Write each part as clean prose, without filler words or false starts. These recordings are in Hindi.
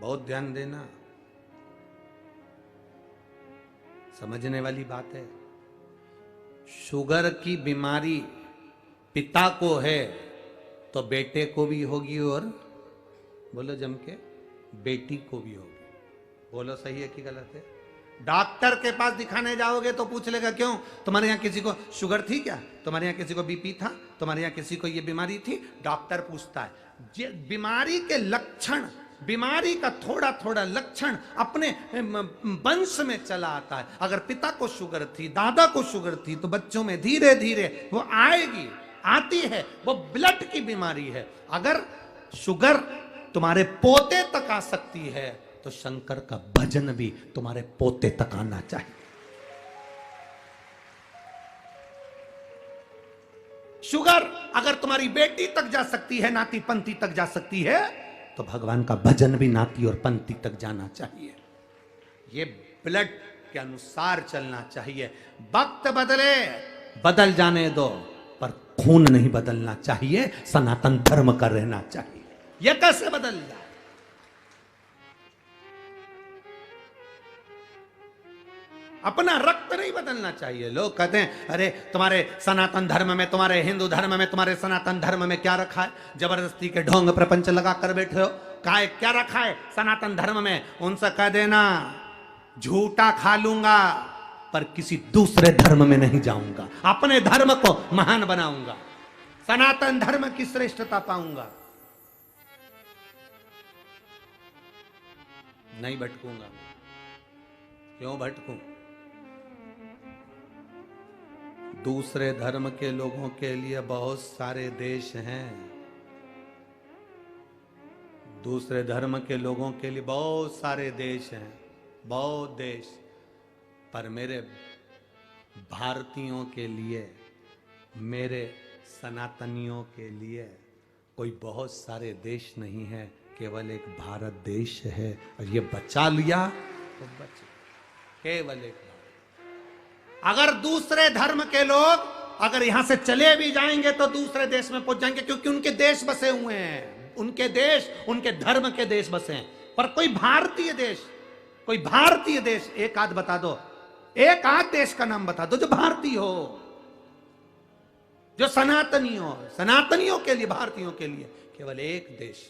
बहुत ध्यान देना, समझने वाली बात है। शुगर की बीमारी पिता को है तो बेटे को भी होगी, और बोलो जम के बेटी को भी होगी। बोलो सही है कि गलत है? डॉक्टर के पास दिखाने जाओगे तो पूछ लेगा क्यों तुम्हारे यहाँ किसी को शुगर थी क्या, तुम्हारे यहाँ किसी को बीपी था, तुम्हारे यहाँ किसी को ये बीमारी थी। डॉक्टर पूछता है बीमारी के लक्षण, बीमारी का थोड़ा थोड़ा लक्षण अपने वंश में चला आता है। अगर पिता को शुगर थी, दादा को शुगर थी, तो बच्चों में धीरे धीरे वो आएगी, आती है। वो ब्लड की बीमारी है। अगर शुगर तुम्हारे पोते तक आ सकती है तो शंकर का भजन भी तुम्हारे पोते तक आना चाहिए। शुगर अगर तुम्हारी बेटी तक जा सकती है, नाती पंथी तक जा सकती है, तो भगवान का भजन भी नाती और पंथी तक जाना चाहिए। ये ब्लड के अनुसार चलना चाहिए। वक्त बदले बदल जाने दो, पर खून नहीं बदलना चाहिए, सनातन धर्म का रहना चाहिए। यह कैसे बदल जाए? अपना रक्त नहीं बदलना चाहिए। लोग कहते हैं अरे तुम्हारे सनातन धर्म में, तुम्हारे हिंदू धर्म में, तुम्हारे सनातन धर्म में क्या रखा है? जबरदस्ती के ढोंग प्रपंच लगा कर बैठे हो। क्या रखा है सनातन धर्म में? उनसे कह देना झूठा खा लूंगा पर किसी दूसरे धर्म में नहीं जाऊंगा, अपने धर्म को महान बनाऊंगा, सनातन धर्म की श्रेष्ठता पाऊंगा, नहीं भटकूंगा। क्यों भटकूं? दूसरे धर्म के लोगों के लिए बहुत सारे देश हैं, दूसरे धर्म के लोगों के लिए बहुत सारे देश हैं, बहुत देश। पर मेरे भारतीयों के लिए, मेरे सनातनियों के लिए कोई बहुत सारे देश नहीं है, केवल एक भारत देश है। और ये बचा लिया तो बच, केवल एक। अगर दूसरे धर्म के लोग अगर यहां से चले भी जाएंगे तो दूसरे देश में पहुंच जाएंगे, क्योंकि उनके देश बसे हुए हैं, उनके देश, उनके धर्म के देश बसे हैं। पर कोई भारतीय देश, कोई भारतीय देश एक आध बता दो, एक आध देश का नाम बता दो जो भारतीय हो, जो सनातनी हो। सनातनियों के लिए, भारतीयों के लिए केवल एक देश,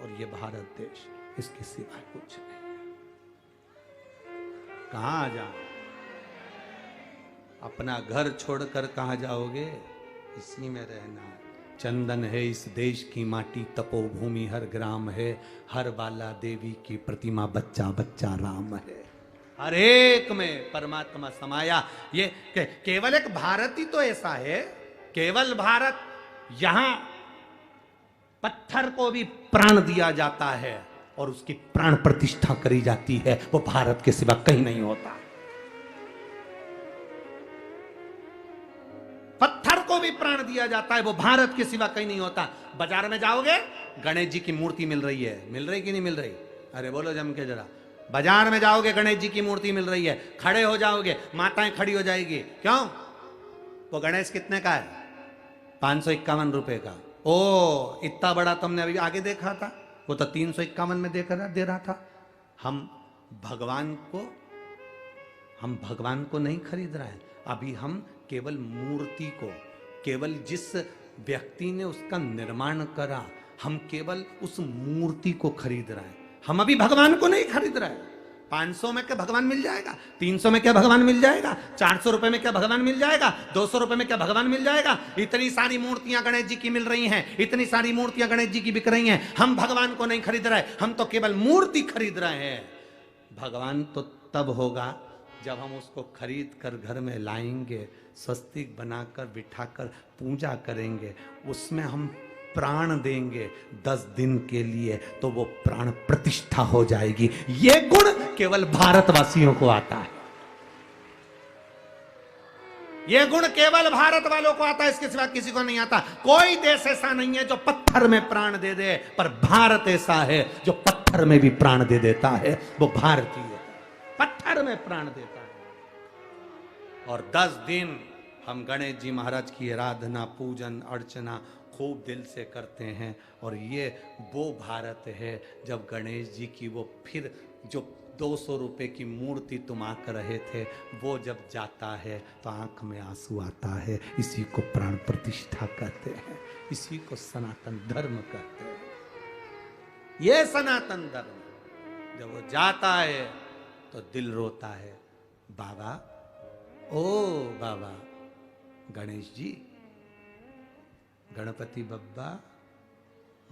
और ये भारत देश, इसके सिवा कुछ नहीं। कहां जाओ? अपना घर छोड़कर कहां जाओगे? इसी में रहना है। चंदन है इस देश की माटी, तपोभूमि हर ग्राम है, हर बाला देवी की प्रतिमा, बच्चा बच्चा राम है। हर एक में परमात्मा समाया। ये केवल एक भारत ही तो ऐसा है, केवल भारत। यहां पत्थर को भी प्राण दिया जाता है और उसकी प्राण प्रतिष्ठा करी जाती है, वो भारत के सिवा कहीं नहीं होता। पत्थर को भी प्राण दिया जाता है, वो भारत के सिवा कहीं नहीं होता। बाजार में जाओगे, गणेश जी की मूर्ति मिल रही है, मिल रही कि नहीं मिल रही? अरे बोलो जम के जरा। बाजार में जाओगे, गणेश जी की मूर्ति मिल रही है, खड़े हो जाओगे, माताएं खड़ी हो जाएगी। क्यों? वो गणेश कितने का है? 551 रुपए का। ओ, इतना बड़ा तुमने अभी आगे देखा था, वो तो 351 में दे रहा था। हम भगवान को नहीं खरीद रहे हैं अभी। हम केवल मूर्ति को, केवल जिस व्यक्ति ने उसका निर्माण करा, हम केवल उस मूर्ति को खरीद रहे हैं। हम अभी भगवान को नहीं खरीद रहे हैं। 500 में क्या भगवान मिल जाएगा? 300 में क्या भगवान मिल जाएगा? 400 रुपए में क्या भगवान मिल जाएगा? 200 रुपए में क्या भगवान मिल जाएगा? इतनी सारी मूर्तियां गणेश जी की मिल रही हैं, इतनी सारी मूर्तियां गणेश जी की बिक रही हैं। हम भगवान को नहीं खरीद रहे, हम तो केवल मूर्ति खरीद रहे हैं। भगवान तो तब होगा जब हम उसको खरीद कर घर में लाएंगे, स्वस्तिक बनाकर बिठाकर पूजा करेंगे, उसमें हम प्राण देंगे 10 दिन के लिए, तो वो प्राण प्रतिष्ठा हो जाएगी। ये गुण केवल भारतवासियों को आता है। ये गुण केवल भारत वालों को आता है, इसके सिवा किसी को नहीं आता। कोई देश ऐसा नहीं है जो पत्थर में प्राण दे दे, पर भारत ऐसा है जो पत्थर में भी प्राण दे देता है। वो भारतीय है, पत्थर में प्राण देता है। और 10 दिन हम गणेश जी महाराज की आराधना, पूजन अर्चना खूब दिल से करते हैं। और ये वो भारत है जब गणेश जी की वो फिर जो 200 रुपए की मूर्ति तुम आकर रहे थे, वो जब जाता है तो आंख में आंसू आता है। इसी को प्राण प्रतिष्ठा कहते हैं, इसी को सनातन धर्म कहते हैं। ये सनातन धर्म जब वो जाता है तो दिल रोता है। बाबा, ओ बाबा गणेश जी, गणपति बब्बा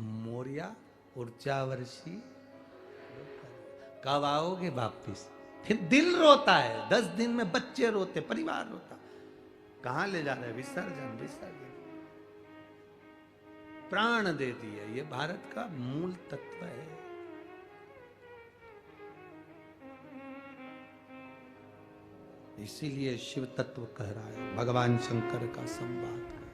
मोरिया ऊर्जावर्षी, कब आओगे वापिस? फिर दिल रोता है। 10 दिन में बच्चे रोते, परिवार रोता। कहां ले जा रहे? विसर्जन, विसर्जन। प्राण दे दिए। ये भारत का मूल तत्व है। इसीलिए शिव तत्व कह रहा है, भगवान शंकर का संवाद।